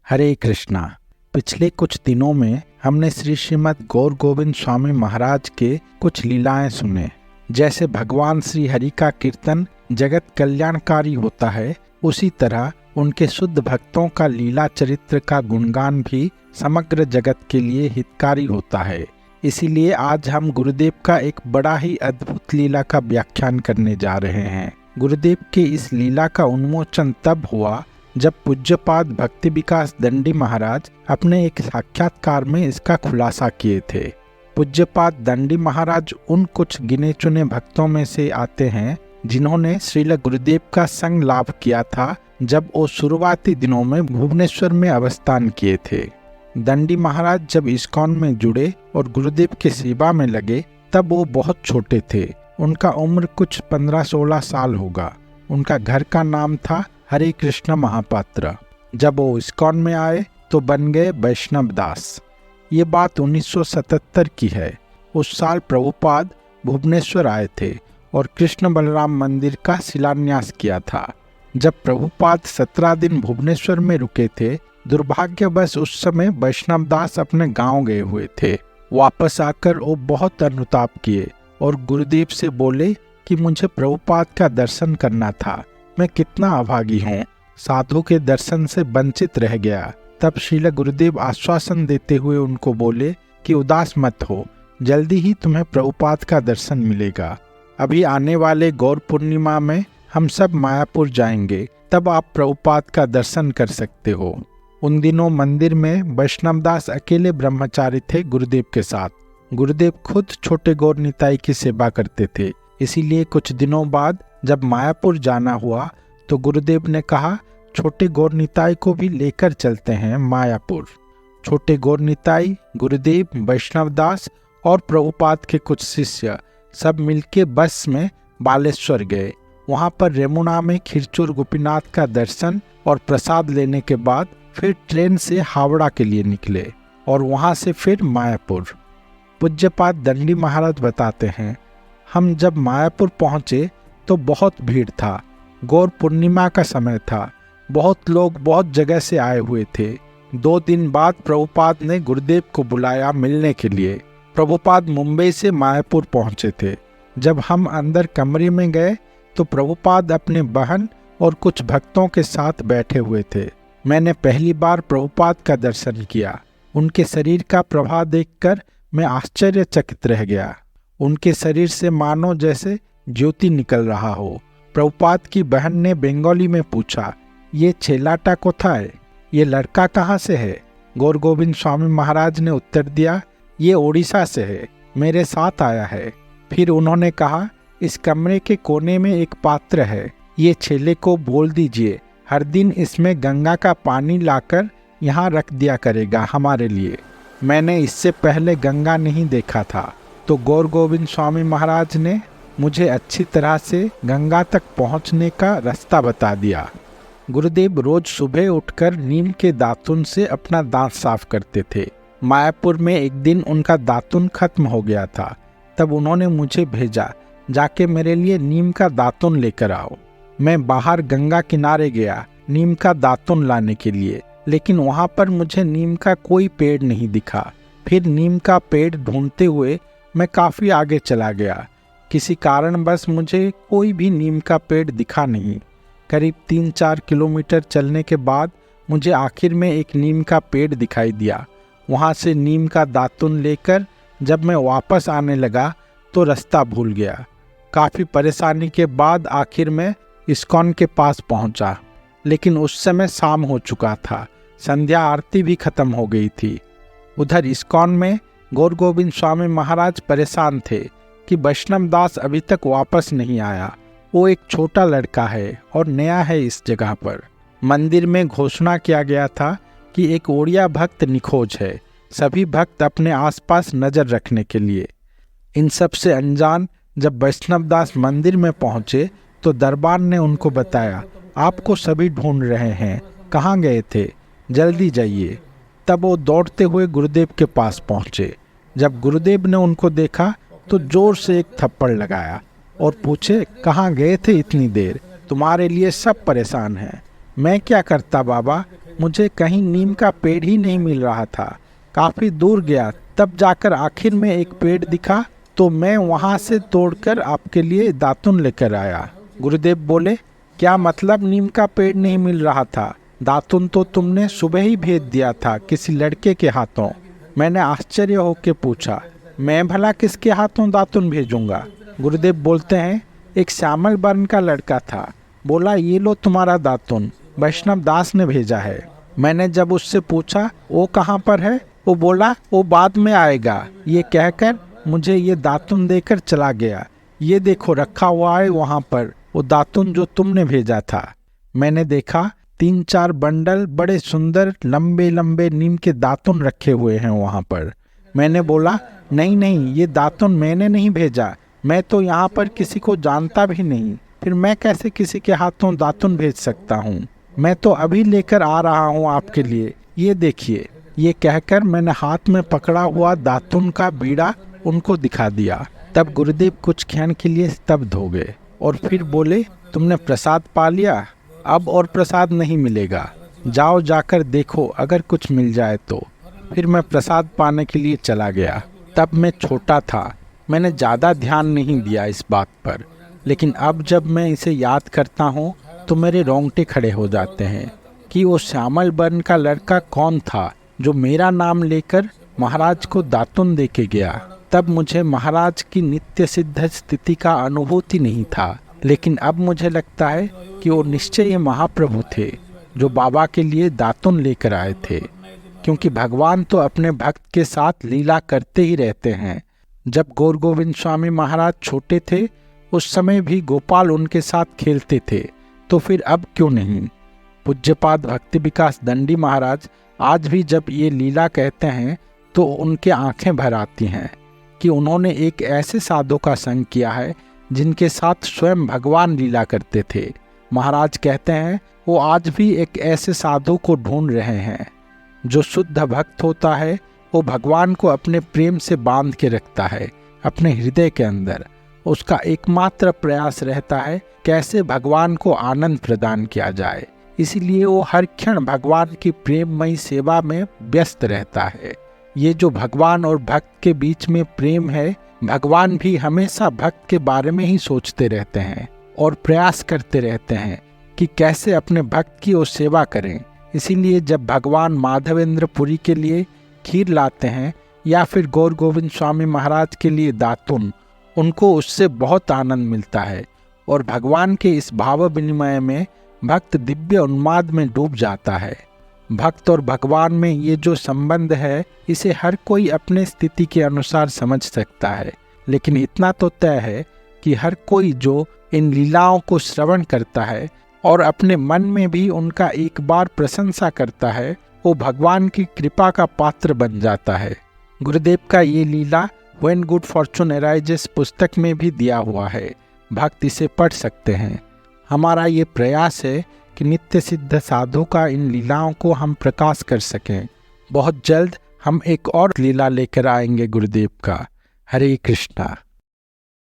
हरे कृष्णा। पिछले कुछ दिनों में हमने श्री श्रीमद् गौर गोविंद स्वामी महाराज के कुछ लीलाएं सुने। जैसे भगवान श्री हरि का कीर्तन जगत कल्याणकारी होता है, उसी तरह उनके शुद्ध भक्तों का लीला चरित्र का गुणगान भी समग्र जगत के लिए हितकारी होता है। इसीलिए आज हम गुरुदेव का एक बड़ा ही अद्भुत लीला का व्याख्यान करने जा रहे हैं। गुरुदेव के इस लीला का उन्मोचन तब हुआ जब पूज्यपाद भक्ति विकास दंडी महाराज अपने एक साक्षात्कार में इसका खुलासा किए थे। पूज्यपाद दंडी महाराज उन कुछ गिने चुने भक्तों में से आते हैं जिन्होंने श्रील गुरुदेव का संग लाभ किया था जब वो शुरुआती दिनों में भुवनेश्वर में अवस्थान किए थे। दंडी महाराज जब इस्कॉन में जुड़े और गुरुदेव की सेवा में लगे तब वो बहुत छोटे थे। उनका उम्र कुछ 15-16 साल होगा। उनका घर का नाम था हरे कृष्ण महापात्र। जब वो इस्कॉन में आए तो बन गए वैष्णव दास। ये बात 1977 की है। उस साल प्रभुपाद भुवनेश्वर आए थे और कृष्ण बलराम मंदिर का शिलान्यास किया था। जब प्रभुपाद 17 दिन भुवनेश्वर में रुके थे, दुर्भाग्यवश उस समय वैष्णव दास अपने गांव गए हुए थे। वापस आकर वो बहुत अनुताप किए और गुरुदेव से बोले कि मुझे प्रभुपाद का दर्शन करना था। मैं कितना अभागी हूँ, साधु के दर्शन से वंचित रह गया। तब श्रील गुरुदेव आश्वासन देते हुए उनको बोले कि उदास मत हो, जल्दी ही तुम्हें प्रभुपाद का दर्शन मिलेगा। अभी आने वाले गौर पूर्णिमा में हम सब मायापुर जाएंगे, तब आप प्रभुपाद का दर्शन कर सकते हो। उन दिनों मंदिर में वैष्णवदास अकेले ब्रह्मचारी थे गुरुदेव के साथ। गुरुदेव खुद छोटे गौर निताई की सेवा करते थे। इसीलिए कुछ दिनों बाद जब मायापुर जाना हुआ तो गुरुदेव ने कहा, छोटे गौर निताई को भी लेकर चलते हैं मायापुर। छोटे गौर निताई, गुरुदेव, वैष्णवदास और प्रभुपाद के कुछ शिष्य सब मिलके बस में बालेश्वर गए। वहां पर रेमुना में खिरचूर गोपीनाथ का दर्शन और प्रसाद लेने के बाद फिर ट्रेन से हावड़ा के लिए निकले और वहां से फिर मायापुर। पूज्यपाद दंडी महाराज बताते हैं, हम जब मायापुर पहुंचे तो बहुत भीड़ था। गौर पूर्णिमा का समय था। बहुत लोग बहुत जगह से आए हुए थे। 2 दिन बाद प्रभुपाद ने गुरुदेव को बुलाया मिलने के लिए। प्रभुपाद मुंबई से मायापुर पहुंचे थे। जब हम अंदर कमरे में गए तो प्रभुपाद अपने बहन और कुछ भक्तों के साथ बैठे हुए थे। मैंने पहली बार प्रभुपाद का दर्शन किया। उनके शरीर का प्रभाव देखकर मैं आश्चर्यचकित रह गया। उनके शरीर से मानो जैसे ज्योति निकल रहा हो। प्रभुपाद की बहन ने बंगाली में पूछा, ये छेलाटा कोथाय, ये लड़का कहाँ से है? गौर गोविंद स्वामी महाराज ने उत्तर दिया, ये ओडिशा से है, मेरे साथ आया है। फिर उन्होंने कहा, इस कमरे के कोने में एक पात्र है, ये छेले को बोल दीजिए हर दिन इसमें गंगा का पानी लाकर यहाँ रख दिया करेगा हमारे लिए। मैंने इससे पहले गंगा नहीं देखा था, तो गौर गोविंद स्वामी महाराज ने मुझे अच्छी तरह से गंगा तक पहुंचने का रास्ता बता दिया। गुरुदेव रोज सुबह उठकर नीम के दातुन से अपना दांत साफ करते थे। मायापुर में एक दिन उनका दातुन खत्म हो गया था। तब उन्होंने मुझे भेजा, जाके मेरे लिए नीम का दातुन लेकर आओ। मैं बाहर गंगा किनारे गया नीम का दातुन लाने के लिए, लेकिन वहाँ पर मुझे नीम का कोई पेड़ नहीं दिखा। फिर नीम का पेड़ ढूंढते हुए मैं काफ़ी आगे चला गया। किसी कारणवश मुझे कोई भी नीम का पेड़ दिखा नहीं। करीब 3-4 किलोमीटर चलने के बाद मुझे आखिर में एक नीम का पेड़ दिखाई दिया। वहाँ से नीम का दातुन लेकर जब मैं वापस आने लगा तो रास्ता भूल गया। काफ़ी परेशानी के बाद आखिर में इस्कॉन के पास पहुँचा, लेकिन उस समय शाम हो चुका था। संध्या आरती भी खत्म हो गई थी। उधर इस्कॉन में गौर गोविंद स्वामी महाराज परेशान थे कि वैष्णव दास अभी तक वापस नहीं आया। वो एक छोटा लड़का है और नया है इस जगह पर। मंदिर में घोषणा किया गया था कि एक ओड़िया भक्त निखोज है, सभी भक्त अपने आसपास नज़र रखने के लिए। इन सब से अनजान जब वैष्णव दास मंदिर में पहुँचे तो दरबार ने उनको बताया, आपको सभी ढूंढ रहे हैं, कहाँ गए थे, जल्दी जाइए। तब वो दौड़ते हुए गुरुदेव के पास पहुँचे। जब गुरुदेव ने उनको देखा तो जोर से एक थप्पड़ लगाया और पूछे, कहाँ गए थे इतनी देर? तुम्हारे लिए सब परेशान हैं। मैं क्या करता बाबा, मुझे कहीं नीम का पेड़ ही नहीं मिल रहा था। काफी दूर गया, तब जाकर आखिर में एक पेड़ दिखा, तो मैं वहां से तोड़कर आपके लिए दातुन लेकर आया। गुरुदेव बोले, क्या मतलब नीम का पेड़ नहीं मिल रहा था? दातुन तो तुमने सुबह ही भेज दिया था किसी लड़के के हाथों। मैंने आश्चर्य होकर पूछा, मैं भला किसके हाथों दातुन भेजूंगा? गुरुदेव बोलते हैं, एक श्यामल वर्ण का लड़का था, बोला ये लो तुम्हारा दातुन, वैष्णव दास ने भेजा है। मैंने जब उससे पूछा वो कहाँ पर है, वो बोला वो बाद में आएगा। ये कहकर मुझे ये दातुन देकर चला गया। ये देखो रखा हुआ है वहाँ पर वो दातुन जो तुमने भेजा था। मैंने देखा 3-4 बंडल बड़े सुंदर लंबे लंबे नीम के दातुन रखे हुए हैं वहाँ पर। मैंने बोला, नहीं नहीं, ये दातुन मैंने नहीं भेजा, मैं तो यहाँ पर किसी को जानता भी नहीं, फिर मैं कैसे किसी के हाथों दातुन भेज सकता हूँ? मैं तो अभी लेकर आ रहा हूँ आपके लिए, ये देखिए। ये कहकर मैंने हाथ में पकड़ा हुआ दातुन का बीड़ा उनको दिखा दिया। तब गुरुदेव कुछ क्षण के लिए स्तब्ध हो गए और फिर बोले, तुमने प्रसाद पा लिया, अब और प्रसाद नहीं मिलेगा, जाओ जाकर देखो अगर कुछ मिल जाए तो। फिर मैं प्रसाद पाने के लिए चला गया। तब मैं छोटा था, मैंने ज़्यादा ध्यान नहीं दिया इस बात पर, लेकिन अब जब मैं इसे याद करता हूँ तो मेरे रोंगटे खड़े हो जाते हैं कि वो श्यामल वर्ण का लड़का कौन था जो मेरा नाम लेकर महाराज को दातुन दे के गया। तब मुझे महाराज की नित्य सिद्ध स्थिति का अनुभूति नहीं था, लेकिन अब मुझे लगता है कि वो निश्चय ये महाप्रभु थे जो बाबा के लिए दातुन लेकर आए थे, क्योंकि भगवान तो अपने भक्त के साथ लीला करते ही रहते हैं। जब गौर गोविंद स्वामी महाराज छोटे थे उस समय भी गोपाल उनके साथ खेलते थे, तो फिर अब क्यों नहीं? पूज्यपाद भक्ति विकास दंडी महाराज आज भी जब ये लीला कहते हैं तो उनके आंखें भर आती हैं कि उन्होंने एक ऐसे साधु का संग किया है जिनके साथ स्वयं भगवान लीला करते थे। महाराज कहते हैं वो आज भी एक ऐसे साधु को ढूंढ रहे हैं। जो शुद्ध भक्त होता है वो भगवान को अपने प्रेम से बांध के रखता है अपने हृदय के अंदर। उसका एकमात्र प्रयास रहता है कैसे भगवान को आनंद प्रदान किया जाए, इसीलिए वो हर क्षण भगवान की प्रेममयी सेवा में व्यस्त रहता है। ये जो भगवान और भक्त के बीच में प्रेम है, भगवान भी हमेशा भक्त के बारे में ही सोचते रहते हैं और प्रयास करते रहते हैं कि कैसे अपने भक्त की वो सेवा करें। इसीलिए जब भगवान माधवेंद्र पुरी के लिए खीर लाते हैं या फिर गौर गोविंद स्वामी महाराज के लिए दातुन, उनको उससे बहुत आनंद मिलता है और भगवान के इस भाव विनिमय में भक्त दिव्य उन्माद में डूब जाता है। भक्त और भगवान में ये जो संबंध है इसे हर कोई अपने स्थिति के अनुसार समझ सकता है, लेकिन इतना तो तय है कि हर कोई जो इन लीलाओं को श्रवण करता है और अपने मन में भी उनका एक बार प्रशंसा करता है, वो भगवान की कृपा का पात्र बन जाता है। गुरुदेव का ये लीला व्हेन गुड फॉर्चून अराइजेस पुस्तक में भी दिया हुआ है, भक्त इसे पढ़ सकते हैं। हमारा ये प्रयास है कि नित्य सिद्ध साधु का इन लीलाओं को हम प्रकाश कर सकें। बहुत जल्द हम एक और लीला लेकर आएंगे गुरुदेव का। हरे कृष्णा।